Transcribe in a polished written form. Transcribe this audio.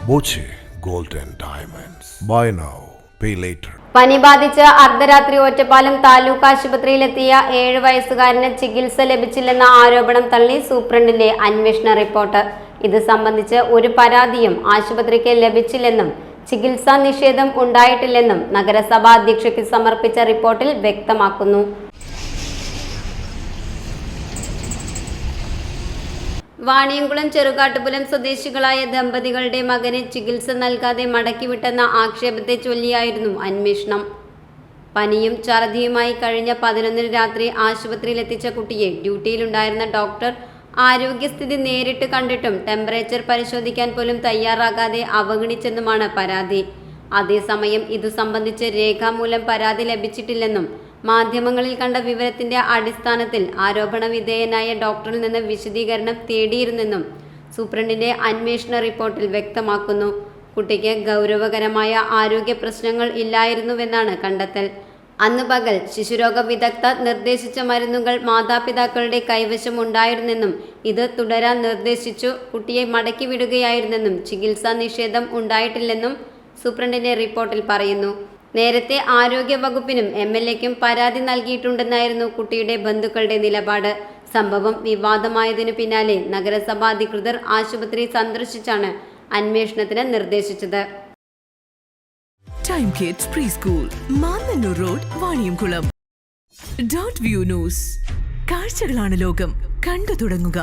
Boche gold and diamonds. Buy now, pay later. പനി ബാധിച്ച് അർദ്ധരാത്രി ഒറ്റപ്പാലം താലൂക്ക് ആശുപത്രിയിലെത്തിയ 7 വയസ്സുകാരന് ചികിത്സ ലഭിച്ചില്ലെന്ന ആരോപണം തള്ളി സൂപ്രണ്ടിന്റെ അന്വേഷണ റിപ്പോർട്ട്. ഇത് സംബന്ധിച്ച് ഒരു പരാതിയും ആശുപത്രിക്ക് ലഭിച്ചില്ലെന്നും ചികിത്സാ നിഷേധം ഉണ്ടായിട്ടില്ലെന്നും നഗരസഭാ അധ്യക്ഷയ്ക്ക് സമർപ്പിച്ച റിപ്പോർട്ടിൽ വ്യക്തമാക്കുന്നു. വാണിയംകുളം ചെറുകാട്ടുപുലം സ്വദേശികളായ ദമ്പതികളുടെ മകന് ചികിത്സ നൽകാതെ മടക്കിവിട്ടെന്ന ആക്ഷേപത്തെ ചൊല്ലിയായിരുന്നു അന്വേഷണം. പനിയും ഛർദിയുമായി കഴിഞ്ഞ 11 രാത്രി ആശുപത്രിയിലെത്തിച്ച കുട്ടിയെ ഡ്യൂട്ടിയിലുണ്ടായിരുന്ന ഡോക്ടർ ആരോഗ്യസ്ഥിതി നേരിട്ട് കണ്ടിട്ടും ടെമ്പറേച്ചർ പരിശോധിക്കാൻ പോലും തയ്യാറാകാതെ അവഗണിച്ചെന്നുമാണ് പരാതി. അതേസമയം ഇതു സംബന്ധിച്ച് രേഖാമൂലം പരാതി ലഭിച്ചിട്ടില്ലെന്നും മാധ്യമങ്ങളിൽ കണ്ട വിവരത്തിന്റെ അടിസ്ഥാനത്തിൽ ആരോപണ വിധേയനായ ഡോക്ടറിൽ നിന്ന് വിശദീകരണം തേടിയിരുന്നെന്നും സൂപ്രണ്ടിന്റെ അന്വേഷണ റിപ്പോർട്ടിൽ വ്യക്തമാക്കുന്നു. കുട്ടിക്ക് ഗൗരവകരമായ ആരോഗ്യ പ്രശ്നങ്ങൾ ഇല്ലായിരുന്നുവെന്നാണ് കണ്ടെത്തൽ. അന്ന് പകൽ ശിശുരോഗ വിദഗ്ധ നിർദ്ദേശിച്ച മരുന്നുകൾ മാതാപിതാക്കളുടെ കൈവശം ഉണ്ടായിരുന്നെന്നും ഇത് തുടരാൻ നിർദ്ദേശിച്ചു കുട്ടിയെ മടക്കി വിടുകയായിരുന്നെന്നും ചികിത്സാ നിഷേധം ഉണ്ടായിട്ടില്ലെന്നും സൂപ്രണ്ടിന്റെ റിപ്പോർട്ടിൽ പറയുന്നു. നേരത്തെ ആരോഗ്യ വകുപ്പിനും MLAയ്ക്കും പരാതി നൽകിയിട്ടുണ്ടെന്നായിരുന്നു കുട്ടിയുടെ ബന്ധുക്കളുടെ നിലപാട്. സംഭവം വിവാദമായതിനു പിന്നാലെ നഗരസഭാ അധികൃതർ ആശുപത്രി സന്ദർശിച്ചാണ് അന്വേഷണത്തിന് നിർദ്ദേശിച്ചത്. Time kids pre school, Mannannur road, Vaniyamkulam. .view news. കാഴ്ചകളാണ് ലോകം, കണ്ടു തുടങ്ങുക.